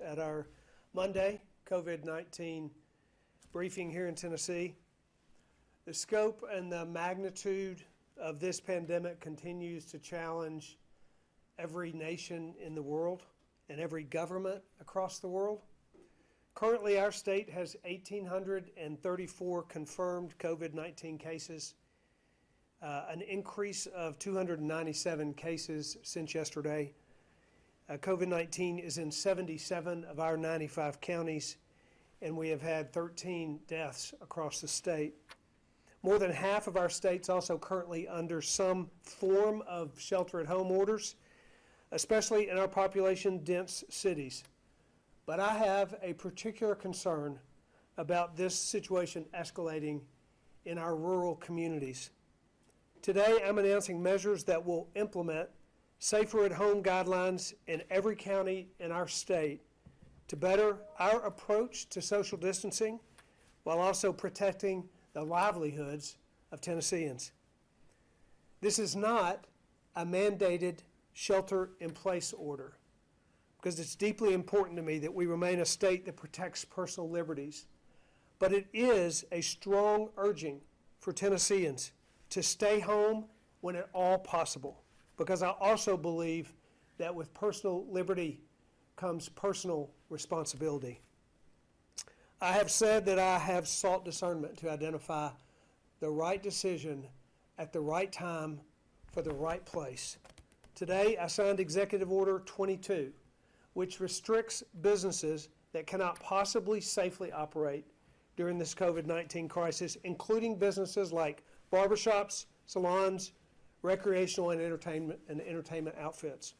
at our Monday COVID-19 briefing here in Tennessee. The scope and the magnitude of this pandemic continues to challenge every nation in the world and every government across the world. Currently, our state has 1,834 confirmed COVID-19 cases, an increase of 297 cases since yesterday. COVID-19 is in 77 of our 95 counties, and we have had 13 deaths across the state. More than half of our states also currently under some form of shelter-at-home orders, especially in our population-dense cities. But I have a particular concern about this situation escalating in our rural communities. Today, I'm announcing measures that will implement safer-at-home guidelines in every county in our state to better our approach to social distancing while also protecting the livelihoods of Tennesseans. This is not a mandated shelter-in-place order, because it's deeply important to me that we remain a state that protects personal liberties. But it is a strong urging for Tennesseans to stay home when at all possible, because I also believe that with personal liberty comes personal responsibility. I have said that I have sought discernment to identify the right decision at the right time for the right place. Today, I signed Executive Order 22, which restricts businesses that cannot possibly safely operate during this COVID-19 crisis, including businesses like barbershops, salons, recreational and entertainment outfits.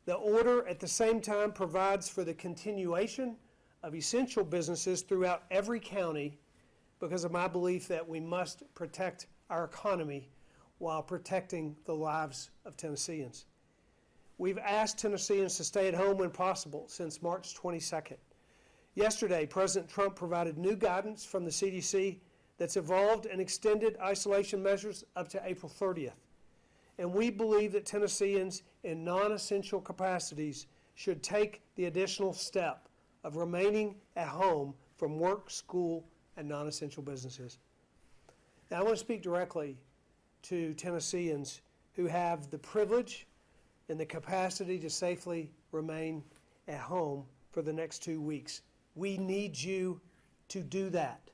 The order at the same time provides for the continuation of essential businesses throughout every county because of my belief that we must protect our economy while protecting the lives of Tennesseans. We've asked Tennesseans to stay at home when possible since March 22nd. Yesterday, President Trump provided new guidance from the CDC that's evolved and extended isolation measures up to April 30th. And we believe that Tennesseans in non-essential capacities should take the additional step of remaining at home from work, school, and non-essential businesses. Now, I want to speak directly to Tennesseans who have the privilege and the capacity to safely remain at home for the next 2 weeks. We need you to do that,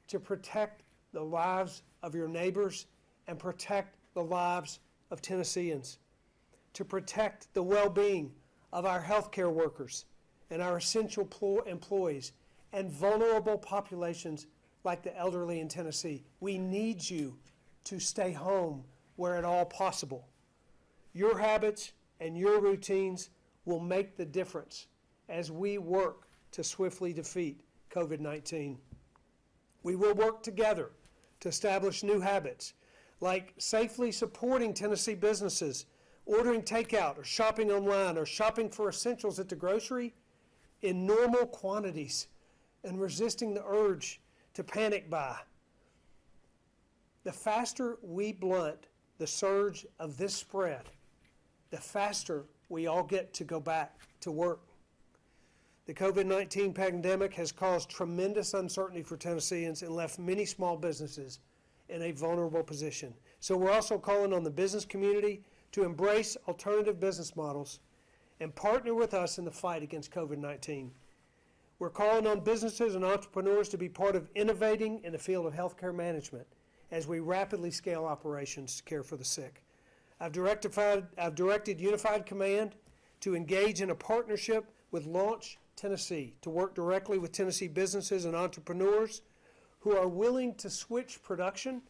to protect the lives of your neighbors and protect the lives of Tennesseans, to protect the well-being of our healthcare workers and our essential employees and vulnerable populations like the elderly in Tennessee. We need you to stay home where at all possible. Your habits and your routines will make the difference as we work to swiftly defeat COVID-19. We will work together to establish new habits, like safely supporting Tennessee businesses, ordering takeout or shopping online or shopping for essentials at the grocery in normal quantities and resisting the urge to panic buy. The faster we blunt the surge of this spread, the faster we all get to go back to work. The COVID-19 pandemic has caused tremendous uncertainty for Tennesseans and left many small businesses in a vulnerable position. So we're also calling on the business community to embrace alternative business models and partner with us in the fight against COVID-19. We're calling on businesses and entrepreneurs to be part of innovating in the field of healthcare management as we rapidly scale operations to care for the sick. I've directed Unified Command to engage in a partnership with Launch Tennessee to work directly with Tennessee businesses and entrepreneurs who are willing to switch production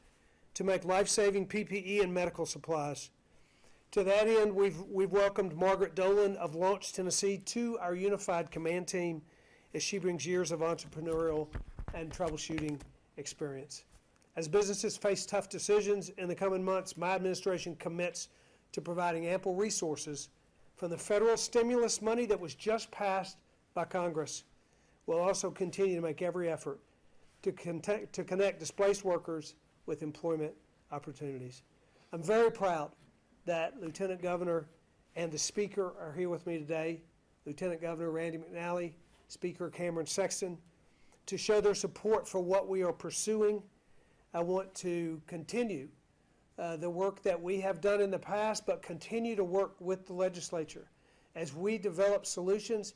to make life-saving PPE and medical supplies. To that end, we've welcomed Margaret Dolan of Launch Tennessee to our Unified Command team as she brings years of entrepreneurial and troubleshooting experience. As businesses face tough decisions in the coming months, my administration commits to providing ample resources from the federal stimulus money that was just passed by Congress. We'll also continue to make every effort to connect displaced workers with employment opportunities. I'm very proud that Lieutenant Governor and the Speaker are here with me today. Lieutenant Governor Randy McNally, Speaker Cameron Sexton, to show their support for what we are pursuing. I want to continue the work that we have done in the past, but continue to work with the legislature as we develop solutions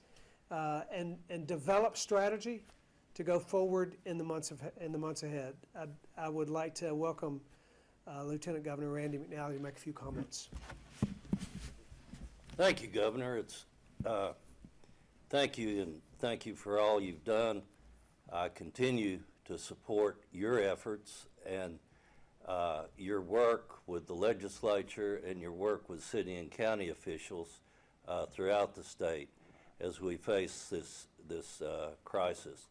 and develop strategy to go forward in the months ahead. I would like to welcome Lieutenant Governor Randy McNally to make a few comments. Thank you, Governor. Thank you, and thank you for all you've done. I continue to support your efforts and your work with the legislature and your work with city and county officials throughout the state as we face this crisis.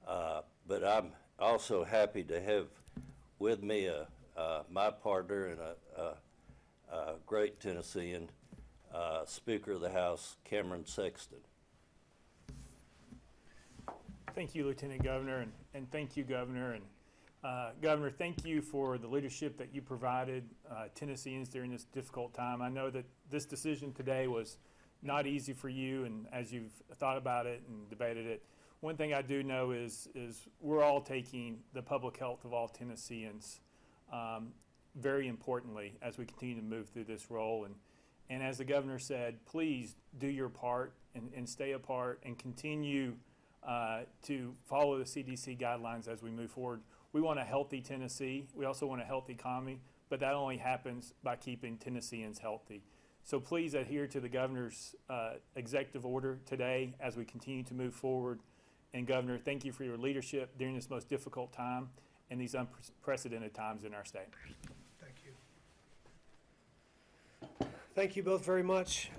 But I'm also happy to have with me my partner and a great Tennessean, Speaker of the House, Cameron Sexton. Thank you, Lieutenant Governor, and thank you, Governor. And Governor, thank you for the leadership that you provided Tennesseans during this difficult time. I know that this decision today was not easy for you, and as you've thought about it and debated it, one thing I do know is we're all taking the public health of all Tennesseans very importantly as we continue to move through this role. And as the Governor said, please do your part and stay apart and continue to follow the CDC guidelines as we move forward. We want a healthy Tennessee. We also want a healthy economy, but that only happens by keeping Tennesseans healthy. So please adhere to the Governor's executive order today as we continue to move forward. And Governor, thank you for your leadership during this most difficult time and these unprecedented times in our state. Thank you. Thank you both very much.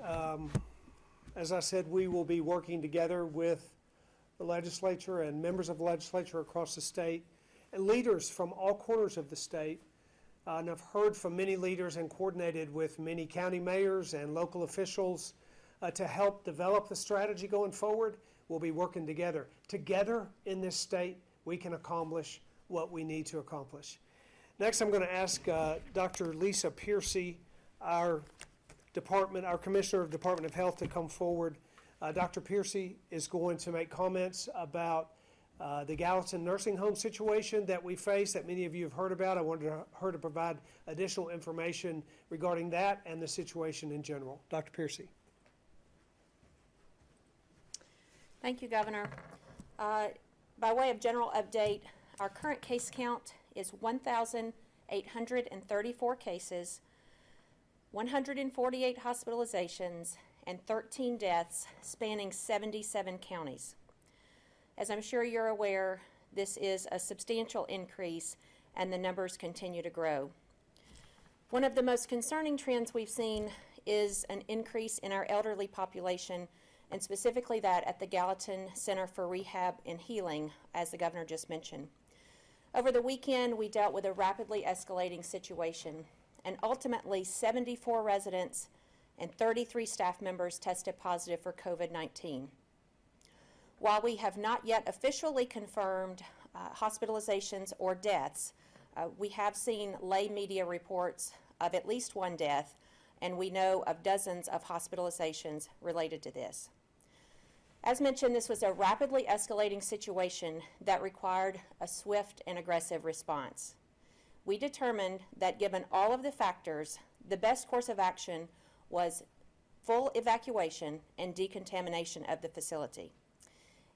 As I said, we will be working together with the legislature and members of the legislature across the state and leaders from all corners of the state. And I've heard from many leaders and coordinated with many county mayors and local officials to help develop the strategy going forward. We'll be working together. Together in this state, we can accomplish what we need to accomplish. Next, I'm going to ask Dr. Lisa Piercy, our Commissioner of Department of Health, to come forward. Dr. Piercy is going to make comments about the Gallatin nursing home situation that we face, that many of you have heard about. I wanted her to provide additional information regarding that and the situation in general. Dr. Piercy. Thank you, Governor. By way of general update, our current case count is 1,834 cases, 148 hospitalizations, and 13 deaths spanning 77 counties. As I'm sure you're aware, this is a substantial increase and the numbers continue to grow. One of the most concerning trends we've seen is an increase in our elderly population, and specifically that at the Gallatin Center for Rehab and Healing, as the Governor just mentioned. Over the weekend, we dealt with a rapidly escalating situation, and ultimately 74 residents and 33 staff members tested positive for COVID-19. While we have not yet officially confirmed hospitalizations or deaths, we have seen lay media reports of at least one death, and we know of dozens of hospitalizations related to this. As mentioned, this was a rapidly escalating situation that required a swift and aggressive response. We determined that given all of the factors, the best course of action was full evacuation and decontamination of the facility.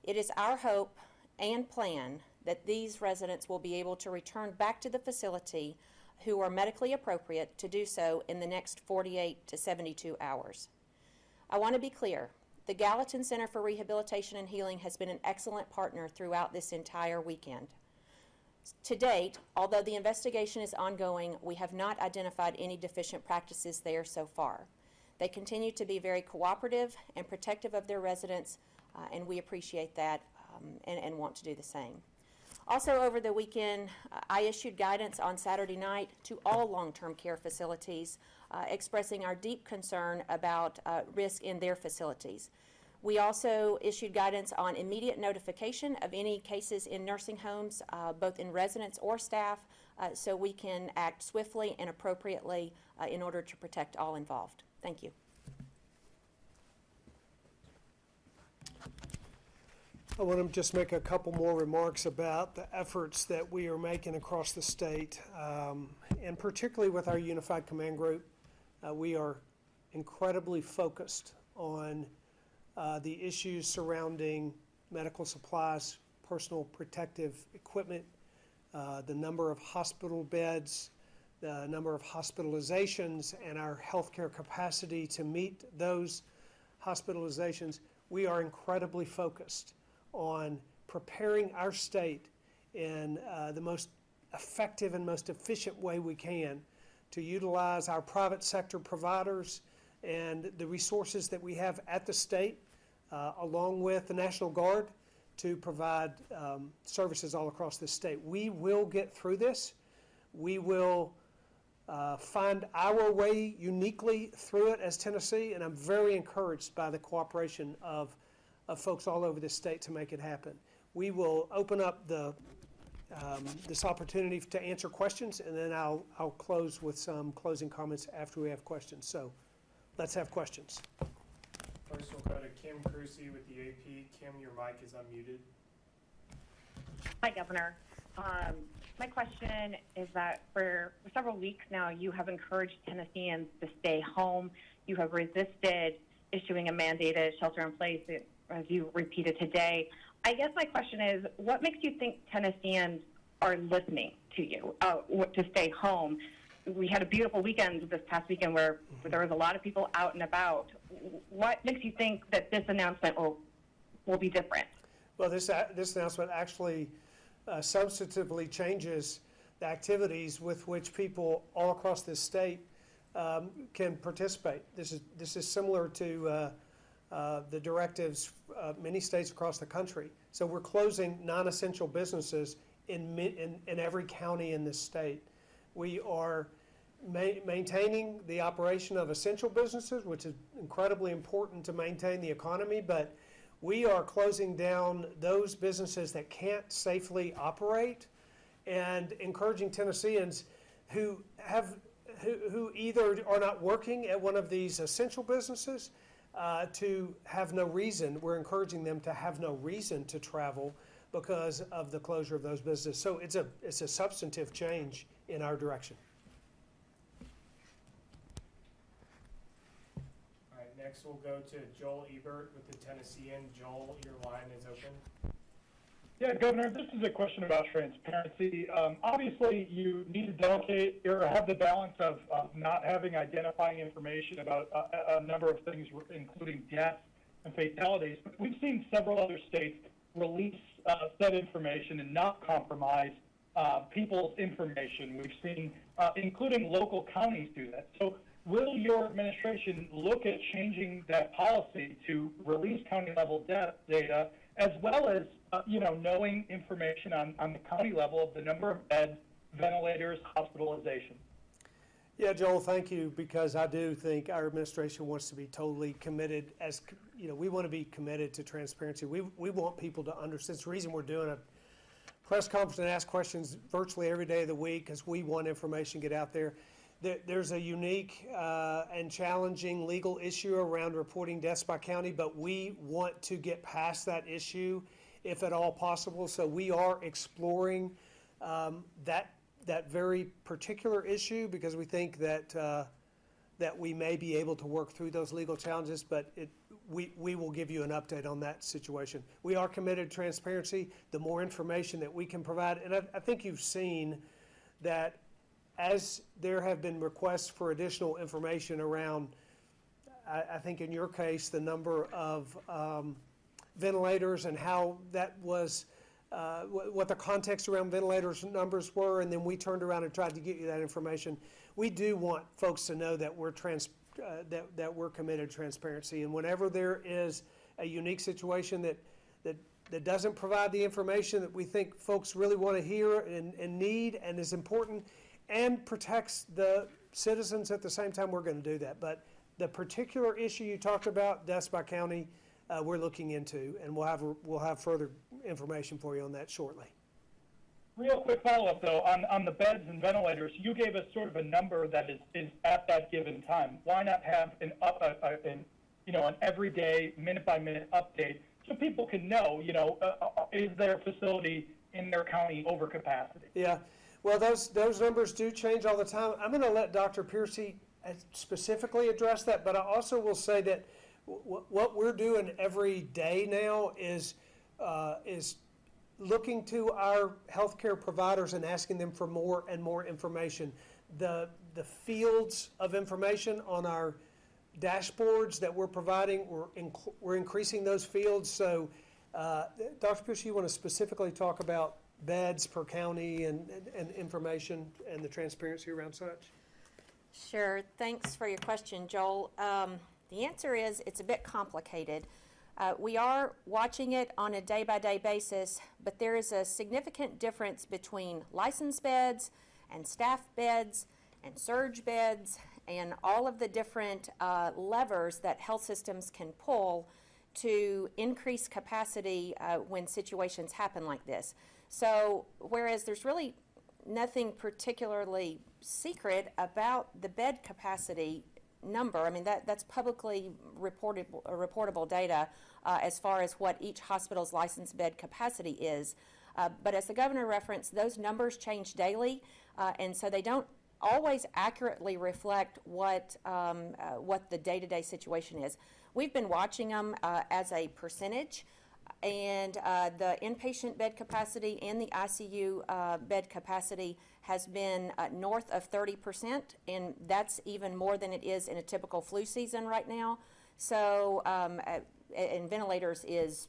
It is our hope and plan that these residents will be able to return back to the facility who are medically appropriate to do so in the next 48 to 72 hours. I want to be clear. The Gallatin Center for Rehabilitation and Healing has been an excellent partner throughout this entire weekend. To date, although the investigation is ongoing, we have not identified any deficient practices there so far. They continue to be very cooperative and protective of their residents, and we appreciate that and want to do the same. Also over the weekend, I issued guidance on Saturday night to all long-term care facilities, expressing our deep concern about risk in their facilities. We also issued guidance on immediate notification of any cases in nursing homes, both in residents or staff, so we can act swiftly and appropriately in order to protect all involved. Thank you. I want to just make a couple more remarks about the efforts that we are making across the state, and particularly with our Unified Command Group. We are incredibly focused on the issues surrounding medical supplies, personal protective equipment, the number of hospital beds, the number of hospitalizations, and our healthcare capacity to meet those hospitalizations. We are incredibly focused on preparing our state in the most effective and most efficient way we can to utilize our private sector providers and the resources that we have at the state, along with the National Guard, to provide services all across the state. We will get through this. We will find our way uniquely through it as Tennessee, and I'm very encouraged by the cooperation of folks all over the state to make it happen. We will open up this opportunity to answer questions, and then I'll close with some closing comments after we have questions. So let's have questions. First, we'll go to Kim Crucy with the AP. Kim, your mic is unmuted. Hi, Governor. My question is that for several weeks now, you have encouraged Tennesseans to stay home. You have resisted issuing a mandated shelter-in-place, as you repeated today. I guess my question is, what makes you think Tennesseans are listening to you to stay home? We had a beautiful weekend this past weekend where there was a lot of people out and about. What makes you think that this announcement will be different? Well, this announcement actually substantively changes the activities with which people all across this state can participate. This is similar to the directives many states across the country. So we're closing non-essential businesses in every county in this state. We are maintaining the operation of essential businesses, which is incredibly important to maintain the economy, but we are closing down those businesses that can't safely operate and encouraging Tennesseans who either are not working at one of these essential businesses to have no reason. We're encouraging them to have no reason to travel because of the closure of those businesses. So it's a substantive change in our direction. All right, next we'll go to Joel Ebert with the Tennessean. Joel, your line is open. Yeah, Governor, this is a question about transparency. Obviously, you need to delegate or have the balance of not having identifying information about a number of things, including deaths and fatalities. But we've seen several other states release said information and not compromise people's information. We've seen, including local counties, do that. So will your administration look at changing that policy to release county-level death data, as well as knowing information on the county level of the number of beds, ventilators, hospitalization? Yeah, Joel, thank you, because I do think our administration wants to be totally committed. As we want to be committed to transparency. We want people to understand. It's the reason we're doing a press conference and ask questions virtually every day of the week, because we want information to get out there. There's a unique and challenging legal issue around reporting deaths by county, but we want to get past that issue if at all possible. So we are exploring that very particular issue, because we think that we may be able to work through those legal challenges, but we will give you an update on that situation. We are committed to transparency. The more information that we can provide, and I think you've seen that as there have been requests for additional information around, I think in your case, the number of ventilators and how that was, what the context around ventilators numbers were, and then we turned around and tried to get you that information. We do want folks to know that we're that we're committed to transparency, and whenever there is a unique situation that doesn't provide the information that we think folks really want to hear and need and is important, and protects the citizens at the same time, we're going to do that. But the particular issue you talked about, deaths by county, we're looking into, and we'll have further information for you on that shortly. Real quick follow-up, though, on the beds and ventilators, you gave us sort of a number that is at that given time. Why not have an everyday, minute-by-minute update so people can know, is their facility in their county over capacity? Yeah, well, those numbers do change all the time. I'm going to let Dr. Piercy specifically address that, but I also will say that what we're doing every day now is looking to our healthcare providers and asking them for more and more information. The fields of information on our dashboards that we're providing, we're increasing those fields. So, Dr. Pierce, you want to specifically talk about beds per county and information and the transparency around such? Sure. Thanks for your question, Joel. The answer is it's a bit complicated. We are watching it on a day-by-day basis, but there is a significant difference between licensed beds and staff beds and surge beds and all of the different levers that health systems can pull to increase capacity when situations happen like this. So whereas there's really nothing particularly secret about the bed capacity number, I mean that's publicly reportable data as far as what each hospital's licensed bed capacity is. But as the governor referenced, those numbers change daily, and so they don't always accurately reflect what the day-to-day situation is. We've been watching them as a percentage, and the inpatient bed capacity and the ICU bed capacity has been north of 30%, and that's even more than it is in a typical flu season right now. So, and ventilators is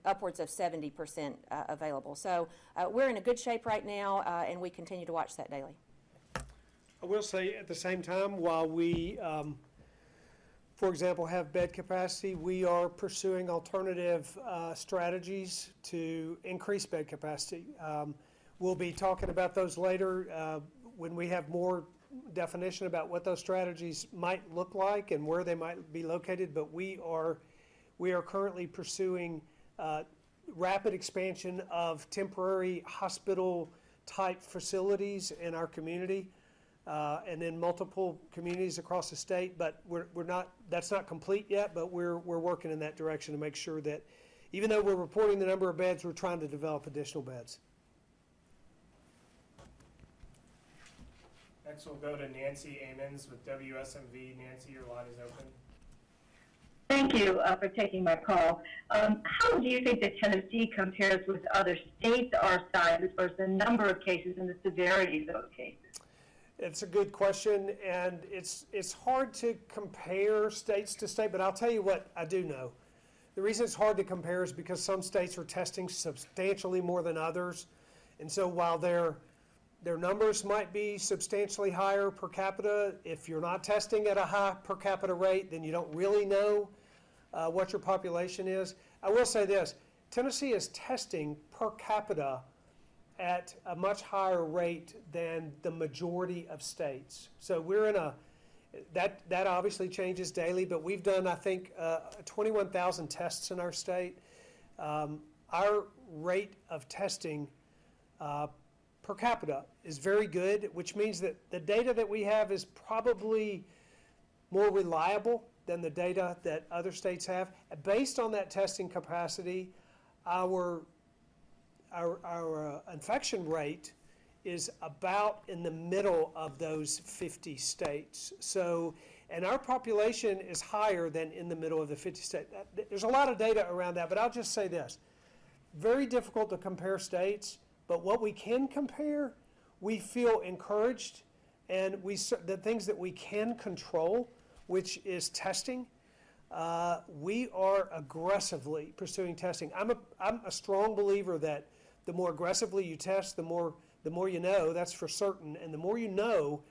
upwards of 70% available. So we're in a good shape right now, and we continue to watch that daily. I will say at the same time, while we, for example, have bed capacity, we are pursuing alternative strategies to increase bed capacity. We'll be talking about those later when we have more definition about what those strategies might look like and where they might be located, but we are currently pursuing rapid expansion of temporary hospital-type facilities in our community. And in multiple communities across the state, but that's not complete yet, but we're working in that direction to make sure that even though we're reporting the number of beds, we're trying to develop additional beds. Next, we'll go to Nancy Amons with WSMV. Nancy, your line is open. Thank you for taking my call. How do you think that Tennessee compares with other states our size as far as the number of cases and the severity of those cases? It's a good question, and it's hard to compare states to state, but I'll tell you what I do know. The reason it's hard to compare is because some states are testing substantially more than others, and so while their numbers might be substantially higher per capita, if you're not testing at a high per capita rate, then you don't really know what your population is. I will say this, Tennessee is testing per capita at a much higher rate than the majority of states. So we're in that obviously changes daily, but we've done, I think, 21,000 tests in our state. Our rate of testing per capita is very good, which means that the data that we have is probably more reliable than the data that other states have. Based on that testing capacity, our infection rate is about in the middle of those 50 states. So, and our population is higher than in the middle of the 50 states. There's a lot of data around that, but I'll just say this. Very difficult to compare states, but what we can compare, we feel encouraged, and the things that we can control, which is testing, we are aggressively pursuing testing. I'm a strong believer that the more aggressively you test, the more you know, that's for certain. And the more you know,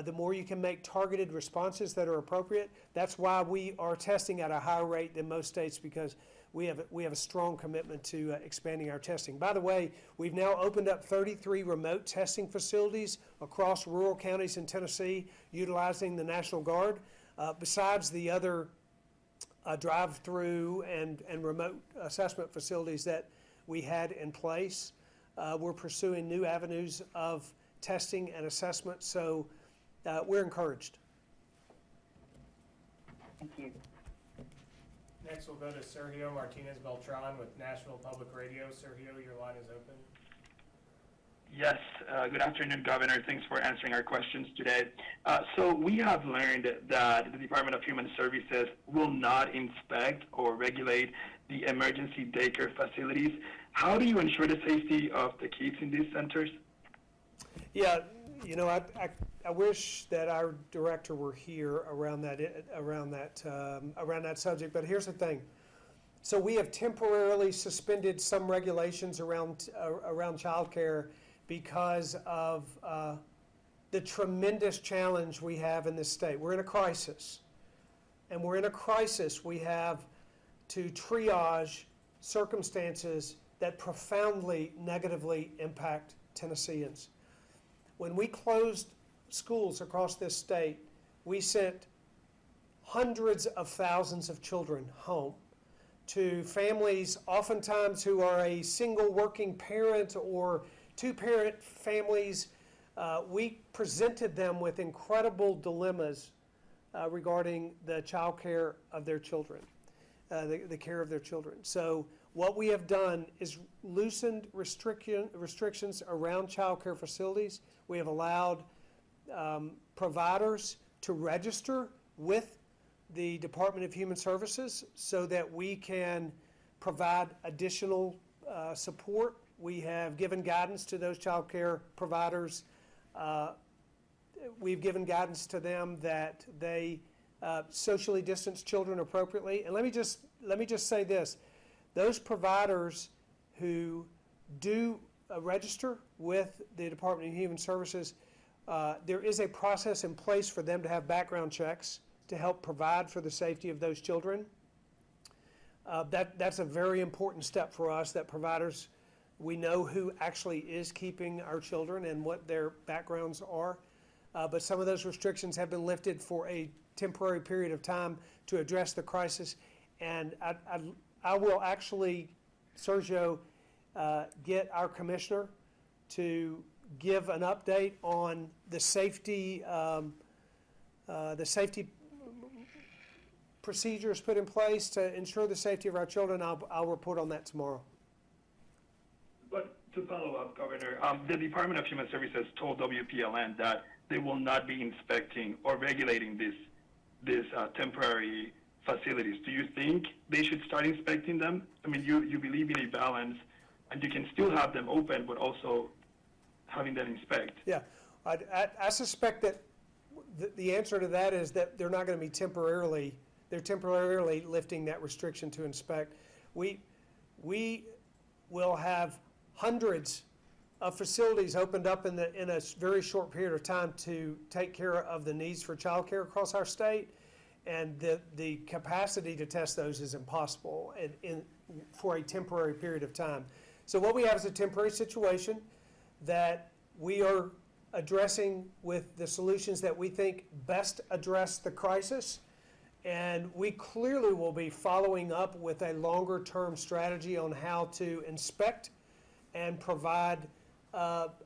the more you can make targeted responses that are appropriate. That's why we are testing at a higher rate than most states, because we have a strong commitment to expanding our testing. By the way, we've now opened up 33 remote testing facilities across rural counties in Tennessee, utilizing the National Guard, besides the other drive-through and remote assessment facilities that we had in place. We're pursuing new avenues of testing and assessment, so we're encouraged. Thank you. Next, we'll go to Sergio Martinez Beltran with Nashville Public Radio. Sergio, your line is open. Yes, good afternoon, Governor. Thanks for answering our questions today. So we have learned that the Department of Human Services will not inspect or regulate the emergency daycare facilities. How do you ensure the safety of the kids in these centers? Yeah, you know, I wish that our director were here around that subject. But here's the thing. So we have temporarily suspended some regulations around childcare because of the tremendous challenge we have in this state. We're in a crisis. And we're in a crisis. We have to triage circumstances that profoundly negatively impact Tennesseans. When we closed schools across this state, we sent hundreds of thousands of children home to families oftentimes who are a single working parent or two-parent families. We presented them with incredible dilemmas regarding the child care of their children, the care of their children. So what we have done is loosened restrictions around child care facilities. We have allowed providers to register with the Department of Human Services so that we can provide additional support. We have given guidance to those child care providers. We've given guidance to them that they socially distance children appropriately. And let me just say this. Those providers who do register with the Department of Human Services, there is a process in place for them to have background checks to help provide for the safety of those children. That's a very important step for us, that providers, we know who actually is keeping our children and what their backgrounds are. But some of those restrictions have been lifted for a temporary period of time to address the crisis. And I will actually, Sergio, get our commissioner to give an update on the safety procedures put in place to ensure the safety of our children. I'll report on that tomorrow. But to follow up, Governor, the Department of Human Services told WPLN that they will not be inspecting or regulating these temporary facilities. Do you think they should start inspecting them? I mean, you believe in a balance, and you can still have them open, but also having them inspect. Yeah, I suspect that the answer to that is that they're not going to be temporarily lifting that restriction to inspect. We will have hundreds of facilities opened up in a very short period of time to take care of the needs for child care across our state, and the capacity to test those is impossible for a temporary period of time. So what we have is a temporary situation that we are addressing with the solutions that we think best address the crisis, and we clearly will be following up with a longer-term strategy on how to inspect and provide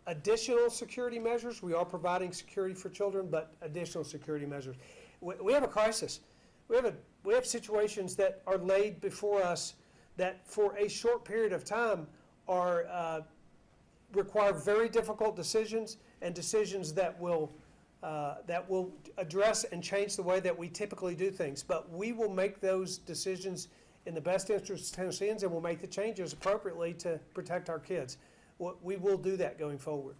additional security measures. We are providing security for children, but additional security measures. We have a crisis. We have situations that are laid before us that for a short period of time are require very difficult decisions, and decisions that will address and change the way that we typically do things. But we will make those decisions in the best interest of Tennesseans, and we'll make the changes appropriately to protect our kids. We will do that going forward.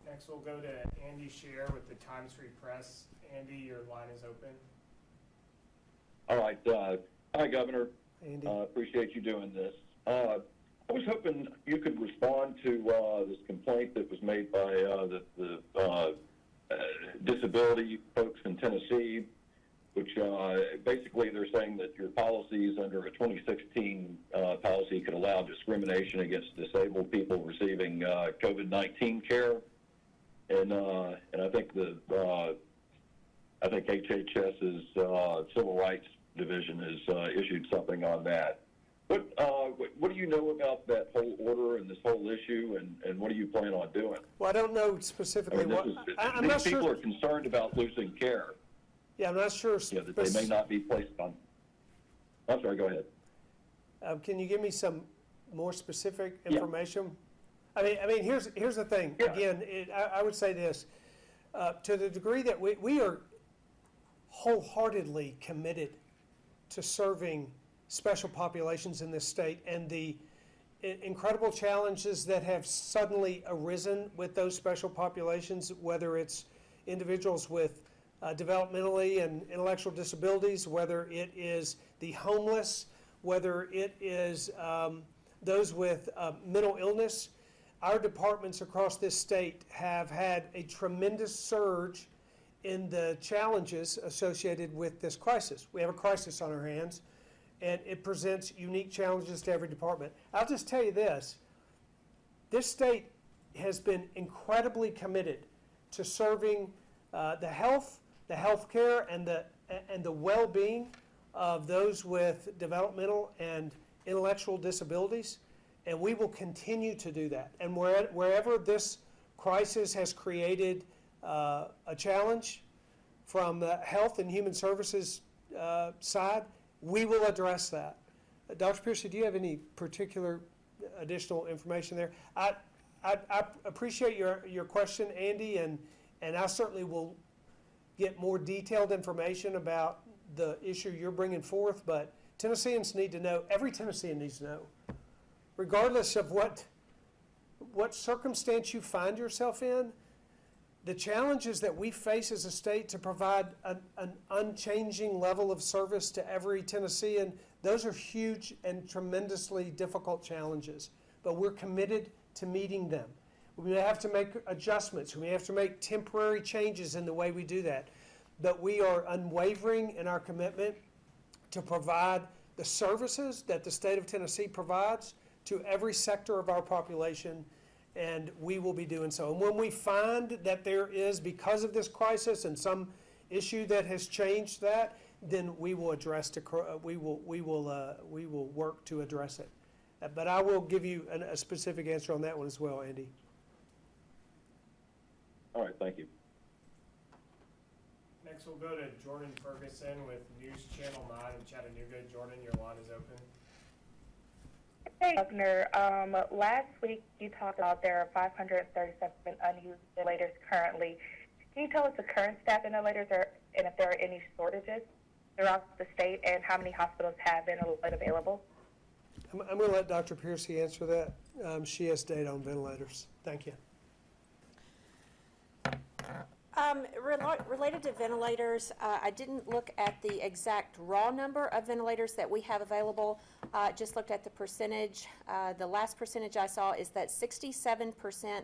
Next, we'll go to Andy Scher with the Times Free Press. Andy, your line is open. All right. Hi, Governor. Andy. Appreciate you doing this. I was hoping you could respond to this complaint that was made by the disability folks in Tennessee, which basically they're saying that your policies under a 2016 policy could allow discrimination against disabled people receiving COVID-19 care, and I think HHS's Civil Rights Division has issued something on that. What do you know about that whole order and this whole issue, and what do you plan on doing? Well, I don't know specifically I mean, these people are concerned about losing care. Yeah, I'm not sure. that they may not be placed on. I'm sorry, go ahead. Can you give me some more specific information? I mean, here's the thing. Yeah. Again, I would say this, to the degree that we are wholeheartedly committed to serving special populations in this state, and the incredible challenges that have suddenly arisen with those special populations, whether it's individuals with developmentally and intellectual disabilities, whether it is the homeless, whether it is those with mental illness. Our departments across this state have had a tremendous surge in the challenges associated with this crisis. We have a crisis on our hands, and it presents unique challenges to every department. I'll just tell you this state has been incredibly committed to serving the health care, and the well-being of those with developmental and intellectual disabilities, and we will continue to do that. And wherever this crisis has created a challenge from the Health and Human Services side, we will address that. Dr. Piercy, do you have any particular additional information there? I appreciate your question, Andy, and I certainly will get more detailed information about the issue you're bringing forth, but Tennesseans need to know, every Tennessean needs to know, regardless of what circumstance you find yourself in, the challenges that we face as a state to provide an unchanging level of service to every Tennessean, those are huge and tremendously difficult challenges, but we're committed to meeting them. We may have to make adjustments. We may have to make temporary changes in the way we do that, but we are unwavering in our commitment to provide the services that the state of Tennessee provides to every sector of our population, and we will be doing so. And when we find that there is, because of this crisis and some issue that has changed that, then we will address we will work to address it. But I will give you a specific answer on that one as well, Andy. All right, thank you. Next, we'll go to Jordan Ferguson with News Channel 9 in Chattanooga. Jordan, your line is open. Hey, Governor. Last week you talked about there are 537 unused ventilators currently. Can you tell us the current staff ventilators and if there are any shortages throughout the state, and how many hospitals have ventilators available? I'm going to let Dr. Piercy answer that. She has data on ventilators. Thank you. Related to ventilators, I didn't look at the exact raw number of ventilators that we have available. Just looked at the percentage. The last percentage I saw is that 67%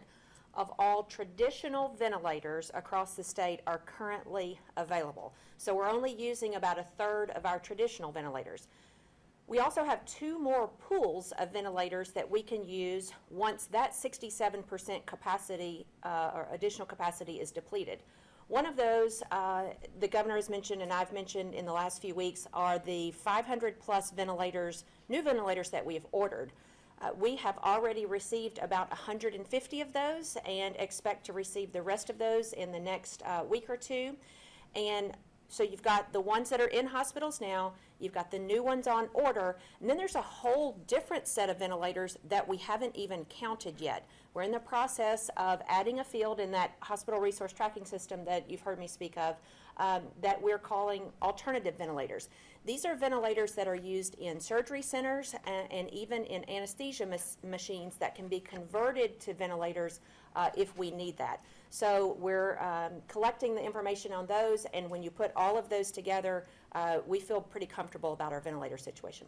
of all traditional ventilators across the state are currently available. So we're only using about a third of our traditional ventilators. We also have 2 more pools of ventilators that we can use once that 67% capacity or additional capacity is depleted. One of those, the governor has mentioned and I've mentioned in the last few weeks, are the 500 plus ventilators, new ventilators that we have ordered. We have already received about 150 of those and expect to receive the rest of those in the next week or two. And so you've got the ones that are in hospitals now, you've got the new ones on order, and then there's a whole different set of ventilators that we haven't even counted yet. We're in the process of adding a field in that hospital resource tracking system that you've heard me speak of, that we're calling alternative ventilators. These are ventilators that are used in surgery centers and even in anesthesia machines that can be converted to ventilators if we need that. So we're collecting the information on those, and when you put all of those together, we feel pretty comfortable about our ventilator situation.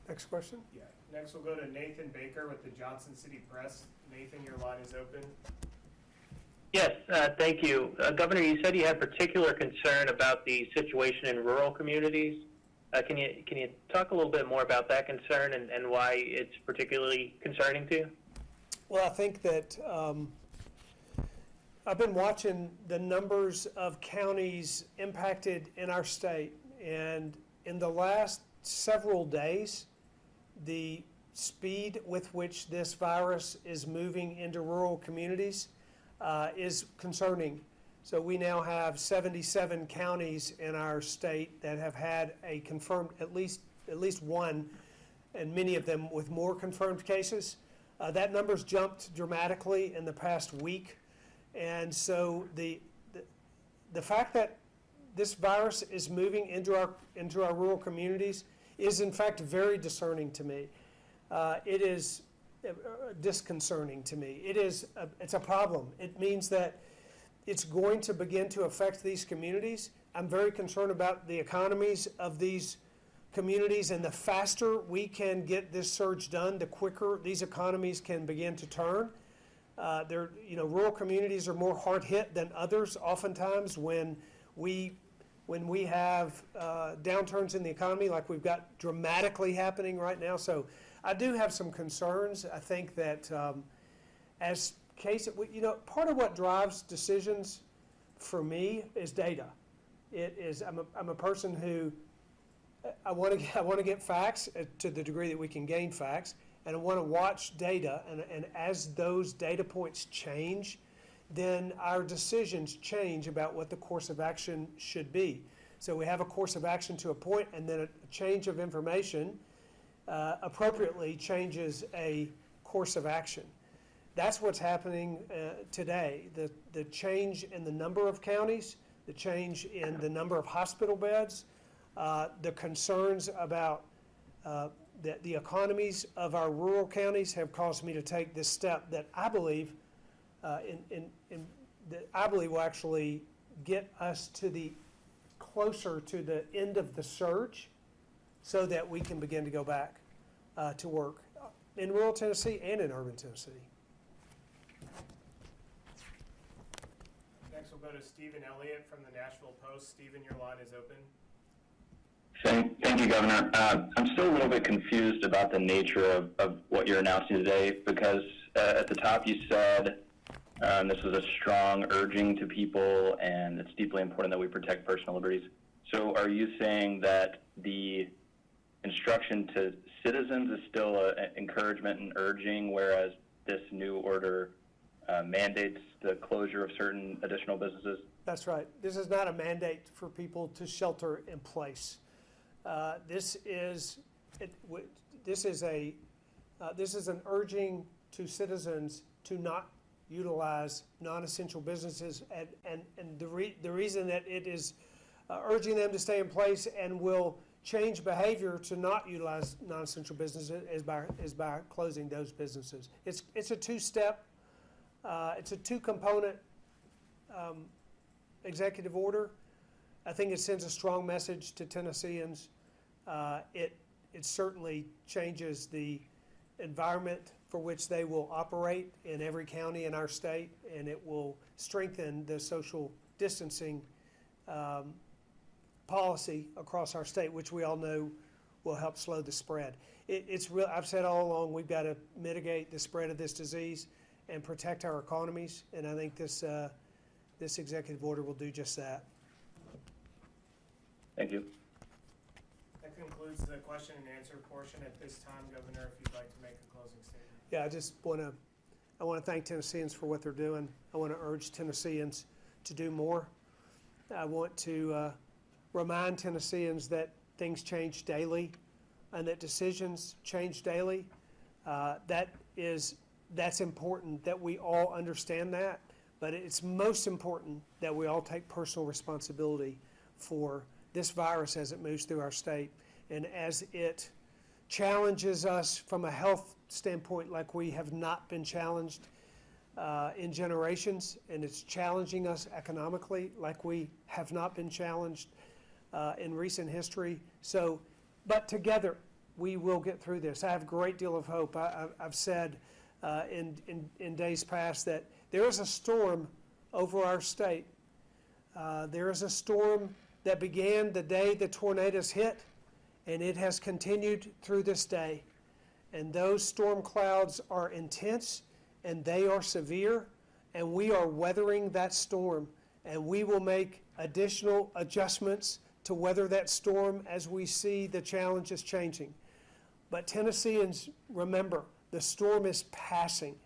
Next question. Yeah. Next, we'll go to Nathan Baker with the Johnson City Press. Nathan, your line is open. Yes, thank you. Governor, you said you had particular concern about the situation in rural communities. Can you talk a little bit more about that concern and why it's particularly concerning to you? Well, I think that I've been watching the numbers of counties impacted in our state, and in the last several days, the speed with which this virus is moving into rural communities is concerning. So we now have 77 counties in our state that have had a confirmed, at least one, and many of them with more confirmed cases. That number's jumped dramatically in the past week. And so the fact that this virus is moving into our rural communities is in fact very discerning to me. It is disconcerting to me. It's a problem. It means that it's going to begin to affect these communities. I'm very concerned about the economies of these communities, and the faster we can get this surge done, the quicker these economies can begin to turn. Rural communities are more hard hit than others. Oftentimes, when we have downturns in the economy, like we've got dramatically happening right now. So I do have some concerns. I think that part of what drives decisions for me is data. I'm a person who I want to get facts to the degree that we can gain facts, and I want to watch data. And as those data points change, then our decisions change about what the course of action should be. So we have a course of action to a point, and then a change of information appropriately changes a course of action. That's what's happening today. The change in the number of counties, the change in the number of hospital beds, the concerns about the economies of our rural counties have caused me to take this step that I believe will actually get us closer to the end of the surge, so that we can begin to go back to work in rural Tennessee and in urban Tennessee. Next, we'll go to Stephen Elliott from the Nashville Post. Stephen, your line is open. Thank you, Governor. I'm still a little bit confused about the nature of what you're announcing today, because at the top you said this was a strong urging to people, and it's deeply important that we protect personal liberties. So are you saying that the instruction to citizens is still an encouragement and urging, whereas this new order mandates the closure of certain additional businesses? That's right. This is not a mandate for people to shelter in place. This is an urging to citizens to not utilize non-essential businesses, and the reason that it is urging them to stay in place and will change behavior to not utilize non-essential businesses is by closing those businesses. It's a two-step, it's a two-component executive order. I think it sends a strong message to Tennesseans. It certainly changes the environment for which they will operate in every county in our state, and it will strengthen the social distancing policy across our state, which we all know will help slow the spread. It's real. I've said all along, we've got to mitigate the spread of this disease and protect our economies, and I think this executive order will do just that. Thank you. That concludes the question and answer portion. At this time, Governor, if you'd like to make a closing statement. Yeah, I want to thank Tennesseans for what they're doing. I want to urge Tennesseans to do more. I want to remind Tennesseans that things change daily and that decisions change daily. That's important that we all understand that, but it's most important that we all take personal responsibility for this virus as it moves through our state, and as it challenges us from a health standpoint like we have not been challenged in generations, and it's challenging us economically like we have not been challenged in recent history. But together we will get through this. I have a great deal of hope. I've said in days past that there is a storm over our state. There is a storm that began the day the tornadoes hit, and it has continued through this day. And those storm clouds are intense, and they are severe, and we are weathering that storm, and we will make additional adjustments to weather that storm as we see the challenges changing. But Tennesseans, remember, the storm is passing.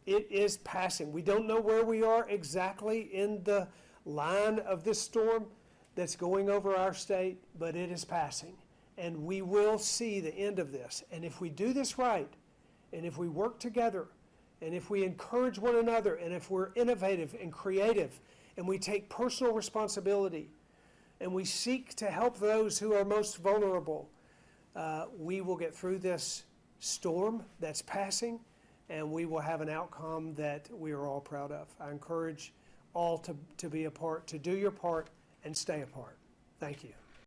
It is passing. We don't know where we are exactly in the line of this storm that's going over our state, but it is passing. And we will see the end of this. And if we do this right, and if we work together, and if we encourage one another, and if we're innovative and creative, and we take personal responsibility, and we seek to help those who are most vulnerable, we will get through this storm that's passing, and we will have an outcome that we are all proud of. I encourage all to be a part, to do your part, and stay apart. Thank you.